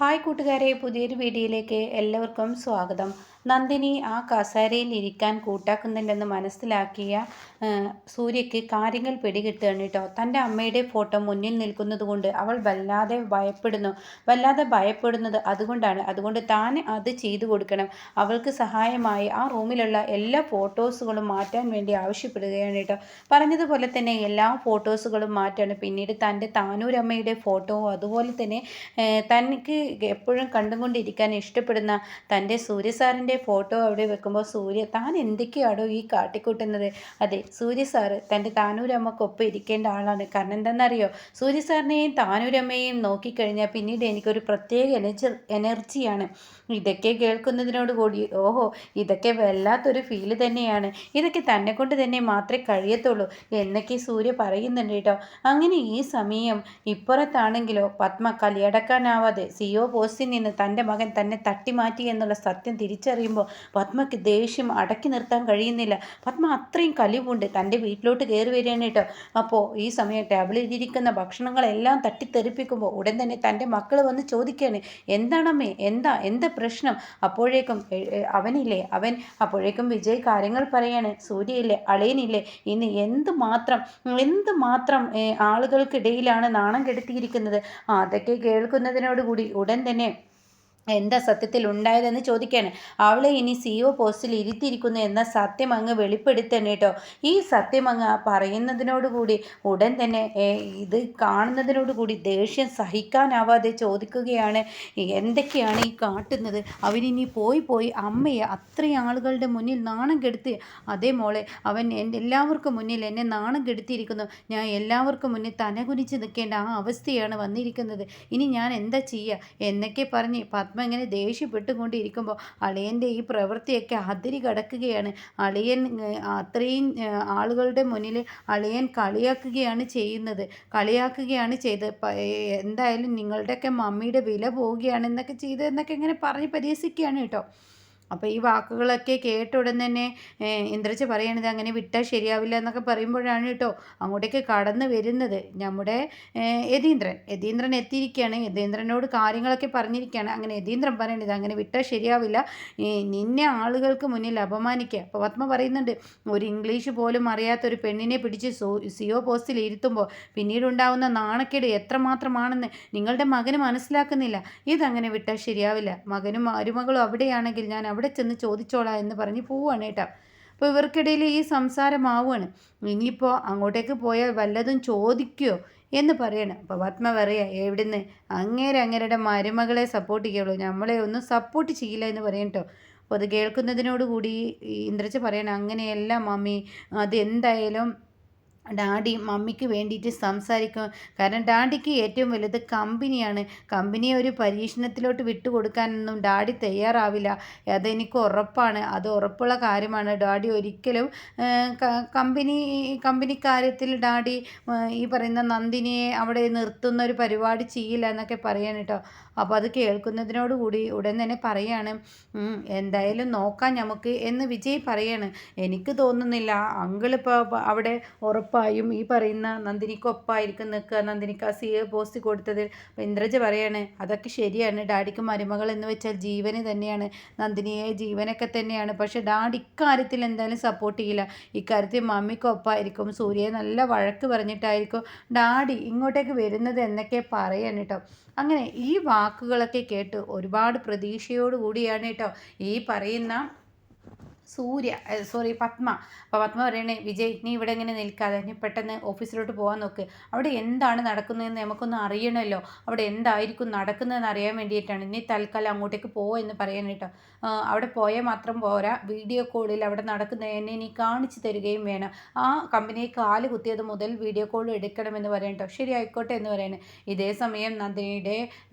Hi കൂട്ടുകാരെ, പുതിയൊരു വീഡിയോയിലേക്ക് എല്ലാവർക്കും സ്വാഗതം. നന്ദിനി ആ കസേരയിൽ ഇരിക്കാൻ കൂട്ടാക്കുന്നില്ലെന്ന് മനസ്സിലാക്കിയ സൂര്യയ്ക്ക് കാര്യങ്ങൾ പിടികിട്ടുകയാണ് കേട്ടോ. തൻ്റെ അമ്മയുടെ ഫോട്ടോ മുന്നിൽ നിൽക്കുന്നത് കൊണ്ട് അവൾ വല്ലാതെ ഭയപ്പെടുന്നത് അതുകൊണ്ട് താൻ അത് ചെയ്തു കൊടുക്കണം. അവൾക്ക് സഹായമായി ആ റൂമിലുള്ള എല്ലാ ഫോട്ടോസുകളും മാറ്റാൻ വേണ്ടി ആവശ്യപ്പെടുകയാണ് കേട്ടോ. പറഞ്ഞതുപോലെ തന്നെ എല്ലാ ഫോട്ടോസുകളും മാറ്റാണ്. പിന്നീട് തൻ്റെ താനൂരമ്മയുടെ ഫോട്ടോ, അതുപോലെ തന്നെ തനിക്ക് എപ്പോഴും കണ്ടുകൊണ്ടിരിക്കാൻ ഇഷ്ടപ്പെടുന്ന തൻ്റെ സൂര്യ സാറിൻ്റെ ഫോട്ടോ അവിടെ വെക്കുമ്പോൾ താൻ എന്തൊക്കെയാണോ ഈ കാട്ടിക്കൂട്ടുന്നത്? അതെ, സൂര്യ സാറ് തൻ്റെ താനൂരമ്മക്കൊപ്പം ഇരിക്കേണ്ട ആളാണ്. കാരണം എന്താണെന്നറിയോ? സൂര്യ സാറിനെയും താനൂരമ്മയെയും നോക്കിക്കഴിഞ്ഞാൽ പിന്നീട് എനിക്കൊരു പ്രത്യേക എനർജിയാണ്. ഇതൊക്കെ കേൾക്കുന്നതിനോട് കൂടി ഇതൊക്കെ വല്ലാത്തൊരു ഫീല് തന്നെയാണ്. ഇതൊക്കെ തന്നെ കൊണ്ട് തന്നെ മാത്രമേ കഴിയത്തുള്ളൂ എന്നൊക്കെ സൂര്യ പറയുന്നുണ്ട് കേട്ടോ. അങ്ങനെ ഈ സമയം ഇപ്പുറത്താണെങ്കിലോ പത്മ കലിയടക്കാനാവാതെ CEO പോസ്റ്റിൽ നിന്ന് തൻ്റെ മകൻ തന്നെ തട്ടിമാറ്റി എന്നുള്ള സത്യം തിരിച്ചറിയുമ്പോൾ പത്മയ്ക്ക് ദേഷ്യം അടക്കി നിർത്താൻ കഴിയുന്നില്ല. പത്മ അത്രയും കലിവുണ്ട്. തൻ്റെ വീട്ടിലോട്ട് കയറി വരികയാണ് കേട്ടോ. അപ്പോൾ ഈ സമയം ടേബിളിൽ ഇരിക്കുന്ന ഭക്ഷണങ്ങളെല്ലാം തട്ടിത്തെറിപ്പിക്കുമ്പോൾ ഉടൻ തന്നെ തൻ്റെ മക്കൾ വന്ന് ചോദിക്കുകയാണ്, എന്താണമ്മേ, എന്താ പ്രശ്നം? അപ്പോഴേക്കും അപ്പോഴേക്കും വിജയ് കാര്യങ്ങൾ പറയാണ്. സൂര്യയില്ലേ, അളയനില്ലേ, ഇന്ന് എന്ത് മാത്രം ആളുകൾക്കിടയിലാണ് നാണം കെടുത്തിയിരിക്കുന്നത്. അതൊക്കെ കേൾക്കുന്നതിനോടുകൂടി ഉടൻ തന്നെ എന്താ സത്യത്തിൽ ഉണ്ടായതെന്ന് ചോദിക്കുകയാണ്. അവളെ ഇനി CEO പോസ്റ്റിൽ ഇരുത്തിയിരിക്കുന്നു എന്ന സത്യം അങ്ങ് വെളിപ്പെടുത്തണം കേട്ടോ. ഈ സത്യം അങ്ങ് പറയുന്നതിനോടുകൂടി ഉടൻ തന്നെ ഇത് കാണുന്നതിനോടുകൂടി ദേഷ്യം സഹിക്കാനാവാതെ ചോദിക്കുകയാണ്, എന്തൊക്കെയാണ് ഈ കാട്ടുന്നത്? അവനിനി പോയി അമ്മയെ അത്രയും ആളുകളുടെ മുന്നിൽ നാണം കെടുത്തി. അതേ മോളെ, അവൻ എല്ലാവർക്കും മുന്നിൽ എന്നെ നാണം കെടുത്തിയിരിക്കുന്നു. ഞാൻ എല്ലാവർക്കും മുന്നിൽ തലകുനിച്ച് നിൽക്കേണ്ട ആ അവസ്ഥയാണ് വന്നിരിക്കുന്നത്. ഇനി ഞാൻ എന്താ ചെയ്യുക എന്നൊക്കെ പറഞ്ഞ് പത്മ ഇങ്ങനെ ദേഷ്യപ്പെട്ടുകൊണ്ടിരിക്കുമ്പോൾ അളിയൻ്റെ ഈ പ്രവൃത്തിയൊക്കെ അതിരി കടക്കുകയാണ്. അളിയൻ അത്രയും ആളുകളുടെ മുന്നിൽ അളിയൻ കളിയാക്കുകയാണ് ചെയ്തത്. എന്തായാലും നിങ്ങളുടെയൊക്കെ മമ്മിയുടെ വില പോവുകയാണ് എന്നൊക്കെ ഇങ്ങനെ പറഞ്ഞ് പരിഹസിക്കുകയാണ് കേട്ടോ. അപ്പോൾ ഈ വാക്കുകളൊക്കെ കേട്ട ഉടൻ തന്നെ ഇന്ദ്രജ പറയണത് അങ്ങനെ വിട്ടാൽ ശരിയാവില്ല എന്നൊക്കെ പറയുമ്പോഴാണ് കേട്ടോ അങ്ങോട്ടേക്ക് കടന്നു വരുന്നത് നമ്മുടെ യതീന്ദ്രൻ എത്തിയിരിക്കുകയാണ്. യതീന്ദ്രനോട് കാര്യങ്ങളൊക്കെ പറഞ്ഞിരിക്കുകയാണ്. അങ്ങനെ യതീന്ദ്രൻ പറയണത് അങ്ങനെ വിട്ടാൽ ശരിയാവില്ല, നിന്നെ ആളുകൾക്ക് മുന്നിൽ അപമാനിക്കുക. അപ്പോൾ പത്മ പറയുന്നുണ്ട്, ഒരു ഇംഗ്ലീഷ് പോലും അറിയാത്തൊരു പെണ്ണിനെ പിടിച്ച് CEO പോസ്റ്റിൽ ഇരുത്തുമ്പോൾ പിന്നീടുണ്ടാവുന്ന നാണക്കേട് എത്രമാത്രമാണെന്ന് നിങ്ങളുടെ മകന് മനസ്സിലാക്കുന്നില്ല. ഇതങ്ങനെ വിട്ടാൽ ശരിയാവില്ല. മകനും മരുമകളും അവിടെയാണെങ്കിൽ ഞാൻ അവിടെ ചെന്ന് ചോദിച്ചോളാം എന്ന് പറഞ്ഞ് പോവുകയാണ് കേട്ടോ. അപ്പോൾ ഇവർക്കിടയിൽ ഈ സംസാരമാവുകയാണ്. ഇനിയിപ്പോൾ അങ്ങോട്ടേക്ക് പോയാൽ വല്ലതും ചോദിക്കുമോ എന്ന് പറയണം. അപ്പോൾ പത്മ പറയുക, എവിടുന്ന് അങ്ങേരുടെ മരുമകളെ സപ്പോർട്ട് ചെയ്യുള്ളൂ, നമ്മളെ ഒന്നും സപ്പോർട്ട് ചെയ്യില്ല എന്ന് പറയും കേട്ടോ. അപ്പോൾ അത് കേൾക്കുന്നതിനോടുകൂടി ഇന്ദ്രജ പറയണം, അങ്ങനെയല്ല മമ്മി, അതെന്തായാലും ഡാഡി മമ്മിക്ക് വേണ്ടിയിട്ട് സംസാരിക്കും. കാരണം ഡാഡിക്ക് ഏറ്റവും വലുത് കമ്പനിയാണ്. കമ്പനിയെ ഒരു പരീക്ഷണത്തിലോട്ട് വിട്ടുകൊടുക്കാനൊന്നും ഡാഡി തയ്യാറാവില്ല. അതെനിക്ക് ഉറപ്പാണ്. അത് ഉറപ്പുള്ള കാര്യമാണ്. ഡാഡി ഒരിക്കലും കമ്പനി കാര്യത്തിൽ ഡാഡി ഈ പറയുന്ന നന്ദിനിയെ അവിടെ നിർത്തുന്ന ഒരു പരിപാടി ചെയ്യില്ല എന്നൊക്കെ പറയാൻ കേട്ടോ. അപ്പോൾ അത് കേൾക്കുന്നതിനോടുകൂടി ഉടൻ തന്നെ പറയാണ്, എന്തായാലും നോക്കാം നമുക്ക് എന്ന് വിജയ് പറയാണ്. എനിക്ക് തോന്നുന്നില്ല അങ്കിളിപ്പോൾ അവിടെ ഉറപ്പായും ഈ പറയുന്ന നന്ദിനിക്കൊപ്പമായിരിക്കും നിൽക്കുക. നന്ദിനിക്ക് ആ CEO പോസ്റ്റ് കൊടുത്തതിൽ. അപ്പോൾ ഇന്ദ്രജ പറയാണ്, അതൊക്കെ ശരിയാണ്, ഡാഡിക്ക് മരുമകൾ എന്ന് വെച്ചാൽ ജീവന് തന്നെയാണ്, നന്ദിനിയെ ജീവനൊക്കെ തന്നെയാണ്. പക്ഷേ ഡാഡി ഇക്കാര്യത്തിൽ എന്തായാലും സപ്പോർട്ട് ചെയ്യില്ല. ഇക്കാര്യത്തിൽ മമ്മിക്കൊപ്പമായിരിക്കും. സൂര്യയെ നല്ല വഴക്ക് പറഞ്ഞിട്ടായിരിക്കും ഡാഡി ഇങ്ങോട്ടേക്ക് വരുന്നത് എന്നൊക്കെ പറയാൻ കേട്ടോ. അങ്ങനെ ഈ വാക്കുകളൊക്കെ കേട്ട് ഒരുപാട് പ്രതീക്ഷയോടുകൂടിയാണ് കേട്ടോ ഈ പറയുന്ന പത്മ. അപ്പോൾ പത്മ പറയണേ, വിജയ് നീ ഇവിടെ ഇങ്ങനെ നിൽക്കാതെ നീ പെട്ടെന്ന് ഓഫീസിലോട്ട് പോകാൻ നോക്ക്. അവിടെ എന്താണ് നടക്കുന്നതെന്ന് നമുക്കൊന്ന് അറിയണമല്ലോ. അവിടെ എന്തായിരിക്കും നടക്കുന്നതെന്ന് അറിയാൻ വേണ്ടിയിട്ടാണ്. നീ തൽക്കാലം അങ്ങോട്ടേക്ക് എന്ന് പറയാൻ കേട്ടോ. അവിടെ പോയാൽ മാത്രം പോരാ, വീഡിയോ കോളിൽ അവിടെ നടക്കുന്നതിനെ നീ കാണിച്ചു തരികയും വേണം. ആ കമ്പനിയെ കാല് കുത്തിയത് മുതൽ വീഡിയോ കോൾ എടുക്കണമെന്ന് പറയാൻ കേട്ടോ. ശരി, ആയിക്കോട്ടെ എന്ന് പറയുന്നത്. ഇതേ സമയം നന്ദിനിയുടെ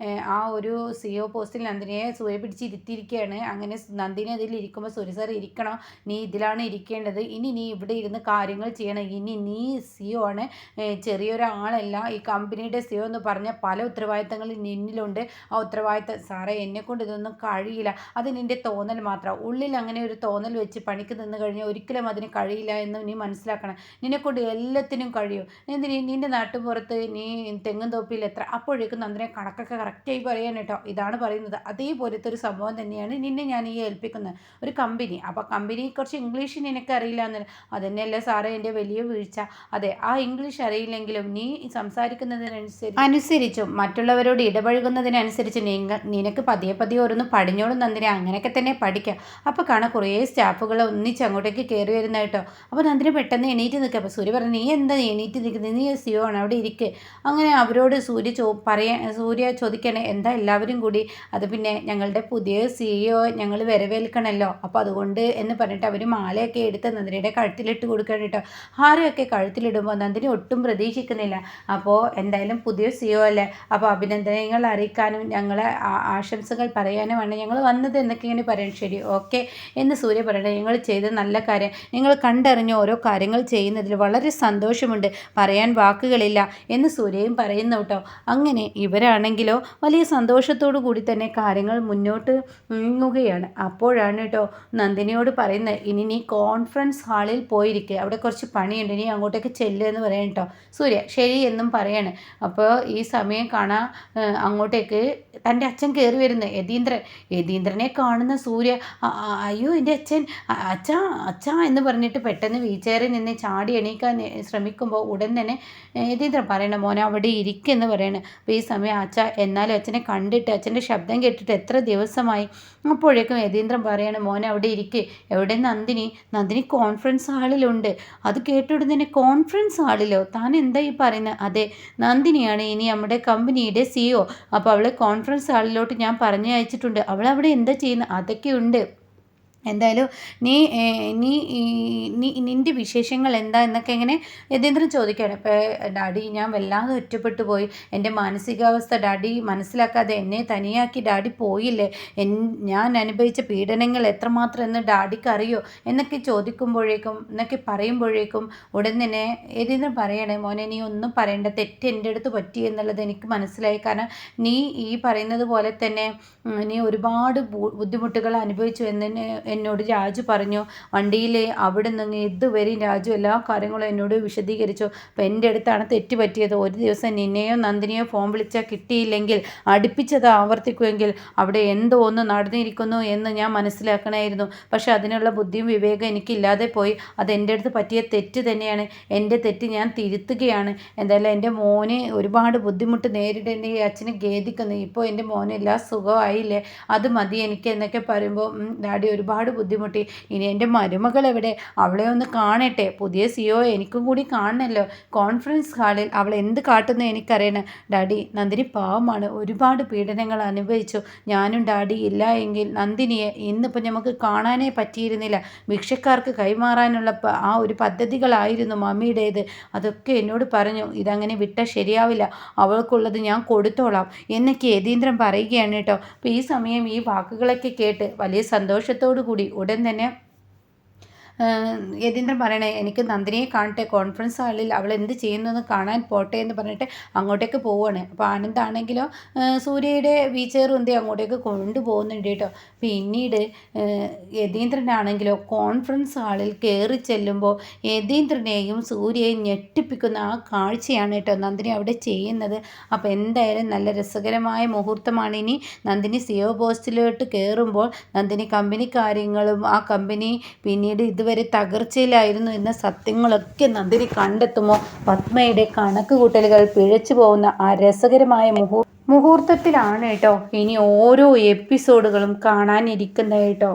ആ ഒരു CEO പോസ്റ്റിൽ നന്ദിനിയെ സൂര്യ പിടിച്ച് ഇരുത്തിയിരിക്കുകയാണ്. അങ്ങനെ നന്ദിനി അതിൽ ഇരിക്കുമ്പോൾ സൂര്യ സാർ ഇരിക്കണം എന്താണോ നീ ഇതിലാണ് ഇരിക്കേണ്ടത്, ഇനി നീ ഇവിടെ ഇരുന്ന് കാര്യങ്ങൾ ചെയ്യണം. ഇനി നീ സിഒ ആണ്, ചെറിയൊരാളല്ല. ഈ കമ്പനിയുടെ സിഒ എന്ന് പറഞ്ഞ പല ഉത്തരവാദിത്തങ്ങളും നിന്നിലുണ്ട്. ആ ഉത്തരവാദിത്തം സാറേ എന്നെക്കൊണ്ട് ഇതൊന്നും കഴിയില്ല, അത് നിൻ്റെ തോന്നൽ മാത്രം. ഉള്ളിൽ അങ്ങനെ ഒരു തോന്നൽ വെച്ച് പണിക്ക് നിന്ന് കഴിഞ്ഞാൽ ഒരിക്കലും അതിന് കഴിയില്ല എന്ന് നീ മനസ്സിലാക്കണം. നിന്നെക്കൊണ്ട് എല്ലാത്തിനും കഴിയും. നിൻ്റെ നാട്ടുപുറത്ത് നീ തെങ്ങും തോപ്പിൽ എത്ര, അപ്പോഴേക്കും നന്ദിനെ കണക്കൊക്കെ കറക്റ്റായി പറയാൻ കേട്ടോ. ഇതാണ് പറയുന്നത്. അതേപോലത്തെ ഒരു സംഭവം തന്നെയാണ് നിന്നെ ഞാൻ ഈ ഏൽപ്പിക്കുന്നത്. ഒരു കമ്പനി, അപ്പോൾ കമ്പനി കുറച്ച് ഇംഗ്ലീഷ് നിനക്ക് അറിയില്ല എന്ന്, അതുതന്നെയല്ലേ സാറേ എൻ്റെ വലിയ വീഴ്ച. അതെ, ആ ഇംഗ്ലീഷ് അറിയില്ലെങ്കിലും നീ അനുസരിച്ചും മറ്റുള്ളവരോട് ഇടപഴകുന്നതിനനുസരിച്ച് നിനക്ക് പതിയെ പതിയെ ഓരോന്ന് പടിഞ്ഞോളും നന്ദിനി. അങ്ങനെയൊക്കെ തന്നെ പഠിക്കാം. അപ്പോൾ കാണാൻ കുറേ സ്റ്റാഫുകൾ ഒന്നിച്ച് അങ്ങോട്ടേക്ക് കയറി വരുന്ന കേട്ടോ. അപ്പോൾ നന്ദിനി പെട്ടെന്ന് എണീറ്റ് നിൽക്കുക. അപ്പോൾ സൂര്യ പറഞ്ഞു, നീ എന്താ എണീറ്റ് നിൽക്കുന്നത്, നീ സിഒ ആണ്, അവിടെ ഇരിക്കുക. അങ്ങനെ അവരോട് സൂര്യ ചോദിക്കണേ, എന്താ എല്ലാവരും കൂടി? അത് പിന്നെ ഞങ്ങളുടെ പുതിയ സിഇഒ ഞങ്ങൾ വരവേൽക്കണമല്ലോ, അപ്പോൾ അതുകൊണ്ട് എന്ന് പറഞ്ഞിട്ട് അവർ മാലയൊക്കെ എടുത്ത് നന്ദിനിയുടെ കഴുത്തിലിട്ട് കൊടുക്കണം കേട്ടോ. ഹാരമൊക്കെ കഴുത്തിലിടുമ്പോൾ നന്ദിനി ഒട്ടും പ്രതീക്ഷിക്കുന്നില്ല. അപ്പോൾ എന്തായാലും പുതിയ സിഇഒ അല്ലേ, അപ്പോൾ അഭിനന്ദനങ്ങൾ അറിയിക്കാനും ഞങ്ങളെ ആശംസകൾ പറയാനുമാണ് ഞങ്ങൾ വന്നത് എന്നൊക്കെ ഇങ്ങനെ പറയണം. ശരി, ഓക്കെ എന്ന് സൂര്യ പറയണേ. നിങ്ങൾ ചെയ്ത നല്ല കാര്യം, നിങ്ങൾ കണ്ടറിഞ്ഞ് ഓരോ കാര്യങ്ങൾ ചെയ്യുന്നതിൽ വളരെ സന്തോഷമുണ്ട്, പറയാൻ വാക്കുകളില്ല എന്ന് സൂര്യയും പറയുന്നു കേട്ടോ. അങ്ങനെ ഇവരാണെങ്കിലോ വലിയ സന്തോഷത്തോടു കൂടി തന്നെ കാര്യങ്ങൾ മുന്നോട്ട് നീങ്ങുകയാണ്. അപ്പോഴാണ് കേട്ടോ നന്ദിനിയോട് പറയുന്നത്, ഇനി നീ കോൺഫറൻസ് ഹാളിൽ പോയിരിക്കുക, അവിടെ കുറച്ച് പണിയുണ്ട്, നീ അങ്ങോട്ടേക്ക് ചെല്ലുക എന്ന് പറയാൻ കേട്ടോ. സൂര്യ ശരി എന്നും പറയാണ്. അപ്പോൾ ഈ സമയം കാണാൻ അങ്ങോട്ടേക്ക് തൻ്റെ അച്ഛൻ കയറി വരുന്നത് യതീന്ദ്രനെ കാണുന്ന സൂര്യ, അയ്യോ എൻ്റെ അച്ഛൻ, അച്ഛാ അച്ഛാ എന്ന് പറഞ്ഞിട്ട് പെട്ടെന്ന് വീൽചെയറിൽ നിന്ന് ചാടി എണീക്കാൻ ശ്രമിക്കുമ്പോൾ ഉടൻ തന്നെ യതീന്ദ്രൻ പറയണം, മോനെ അവിടെ ഇരിക്കുമെന്ന് പറയണം. അപ്പോൾ ഈ സമയം എന്നാലും അച്ഛനെ കണ്ടിട്ട് അച്ഛൻ്റെ ശബ്ദം കേട്ടിട്ട് എത്ര ദിവസമായി. അപ്പോഴേക്കും യതീന്ദ്രൻ പറയണം, മോനെ അവിടെ ഇരിക്കുക. എവിടെ നന്ദിനി കോൺഫറൻസ് ഹാളിലുണ്ട്. അത് കേട്ടുടനെ കോൺഫറൻസ് ഹാളിലോ, താൻ എന്താ ഈ പറയുന്നത്? അതെ, നന്ദിനിയാണ് ഇനി നമ്മുടെ കമ്പനിയുടെ സിഇഒ. അപ്പോൾ അവളെ കോൺഫറൻസ് ഹാളിലോട്ട് ഞാൻ പറഞ്ഞു അയച്ചിട്ടുണ്ട്. അവളവിടെ എന്താ ചെയ്യുന്നത്? അതൊക്കെ ഉണ്ട്. എന്തായാലും നിൻ്റെ വിശേഷങ്ങൾ എന്താ എന്നൊക്കെ ഇങ്ങനെ യതീന്ദ്രൻ ചോദിക്കുകയാണ്. ഇപ്പോൾ ഡാഡി ഞാൻ വല്ലാതെ ഒറ്റപ്പെട്ടു പോയി, എൻ്റെ മാനസികാവസ്ഥ ഡാഡി മനസ്സിലാക്കാതെ എന്നെ തനിയാക്കി ഡാഡി പോയില്ലേ, ഞാൻ അനുഭവിച്ച പീഡനങ്ങൾ എത്രമാത്രം എന്ന് ഡാഡിക്ക് അറിയോ എന്നൊക്കെ എന്നൊക്കെ പറയുമ്പോഴേക്കും ഉടൻ തന്നെ യതീന്ദ്രൻ പറയണേ, മോനെ നീ ഒന്നും പറയേണ്ട, തെറ്റ് എൻ്റെ അടുത്ത് പറ്റി എന്നുള്ളത് എനിക്ക് മനസ്സിലായി. കാരണം നീ ഈ പറയുന്നത് പോലെ തന്നെ നീ ഒരുപാട് ബുദ്ധിമുട്ടുകൾ അനുഭവിച്ചു എന്നോട് രാജു പറഞ്ഞു. വണ്ടിയിൽ അവിടെ നിന്ന് ഇതുവരെയും രാജു എല്ലാ കാര്യങ്ങളും എന്നോട് വിശദീകരിച്ചു. അപ്പോൾ എൻ്റെ അടുത്താണ് തെറ്റ് പറ്റിയത്. ഒരു ദിവസം നിന്നെയോ നന്ദിനിയോ ഫോൺ വിളിച്ചാൽ കിട്ടിയില്ലെങ്കിൽ അടുപ്പിച്ചത് ആവർത്തിക്കുമെങ്കിൽ അവിടെ എന്തോ ഒന്ന് നടന്നിരിക്കുന്നു എന്ന് ഞാൻ മനസ്സിലാക്കണമായിരുന്നു. പക്ഷെ അതിനുള്ള ബുദ്ധിയും വിവേകം എനിക്കില്ലാതെ പോയി. അത് എൻ്റെ അടുത്ത് പറ്റിയ തെറ്റ് തന്നെയാണ്. എൻ്റെ തെറ്റ് ഞാൻ തിരുത്തുകയാണ്. എന്തായാലും എൻ്റെ മോന് ഒരുപാട് ബുദ്ധിമുട്ട് നേരിടേണ്ടി അച്ഛനെ ഖേദിക്കുന്നു. ഇപ്പോൾ എൻ്റെ മോന് എല്ലാ സുഖമായില്ലേ, അത് മതി എനിക്ക് എന്നൊക്കെ പറയുമ്പോൾ ഡാഡി ഒരുപാട് ബുദ്ധിമുട്ടി. ഇനി എൻ്റെ മരുമകൾ എവിടെ, അവളെ ഒന്ന് കാണട്ടെ. പുതിയ സിഇഒ എനിക്കും കൂടി കാണണമല്ലോ. കോൺഫറൻസ് ഹാളിൽ അവൾ എന്ത് കാട്ടുന്നു എനിക്കറിയണം. ഡാഡി നന്ദിനി പാവമാണ്, ഒരുപാട് പീഡനങ്ങൾ അനുഭവിച്ചു. ഞാനും ഡാഡി ഇല്ല എങ്കിൽ നന്ദിനിയെ ഇന്നിപ്പോൾ നമുക്ക് കാണാനേ പറ്റിയിരുന്നില്ല. ഭിക്ഷക്കാർക്ക് കൈമാറാനുള്ള ആ ഒരു പദ്ധതികളായിരുന്നു മമ്മിയുടേത്. അതൊക്കെ എന്നോട് പറഞ്ഞു, ഇതങ്ങനെ വിട്ടാൽ ശരിയാവില്ല, അവൾക്കുള്ളത് ഞാൻ കൊടുത്തോളാം എന്നൊക്കെ യതീന്ദ്രൻ പറയുകയാണ് കേട്ടോ. അപ്പോൾ ഈ സമയം ഈ വാക്കുകളൊക്കെ കേട്ട് വലിയ സന്തോഷത്തോടു കൂടി ഉടൻ തന്നെ യതീന്ദ്രൻ പറയണേ, എനിക്ക് നന്ദിനിയെ കാണട്ടെ, കോൺഫറൻസ് ഹാളിൽ അവൾ എന്ത് ചെയ്യുന്നതെന്ന് കാണാൻ പോട്ടെ എന്ന് പറഞ്ഞിട്ട് അങ്ങോട്ടേക്ക് പോവുകയാണ്. അപ്പോൾ ആനന്ദാണെങ്കിലോ സൂര്യയുടെ വീൽചെയർ ഉന്തി അങ്ങോട്ടേക്ക് കൊണ്ടുപോകുന്നുണ്ട് കേട്ടോ. പിന്നീട് യതീന്ദ്രനാണെങ്കിലോ കോൺഫറൻസ് ഹാളിൽ കയറി ചെല്ലുമ്പോൾ യതീന്ദ്രനെയും സൂര്യയെയും ഞെട്ടിപ്പിക്കുന്ന ആ കാഴ്ചയാണ് കേട്ടോ നന്ദിനി അവിടെ ചെയ്യുന്നത്. അപ്പോൾ എന്തായാലും നല്ല രസകരമായ മുഹൂർത്തമാണ്. ഇനി നന്ദിനി സിഇഒ പോസ്റ്റിലോട്ട് കയറുമ്പോൾ നന്ദിനി കമ്പനി കാര്യങ്ങളും ആ കമ്പനി പിന്നീട് വരെ തകർച്ചയിലായിരുന്നു എന്ന സത്യങ്ങളൊക്കെ നന്ദിനി കണ്ടെത്തുമോ? പത്മയുടെ കണക്ക് കൂട്ടലുകൾ പിഴച്ചു പോകുന്ന ആ രസകരമായ മുഹൂർത്തത്തിലാണ് കേട്ടോ ഇനി ഓരോ എപ്പിസോഡുകളും കാണാനിരിക്കുന്നത് കേട്ടോ.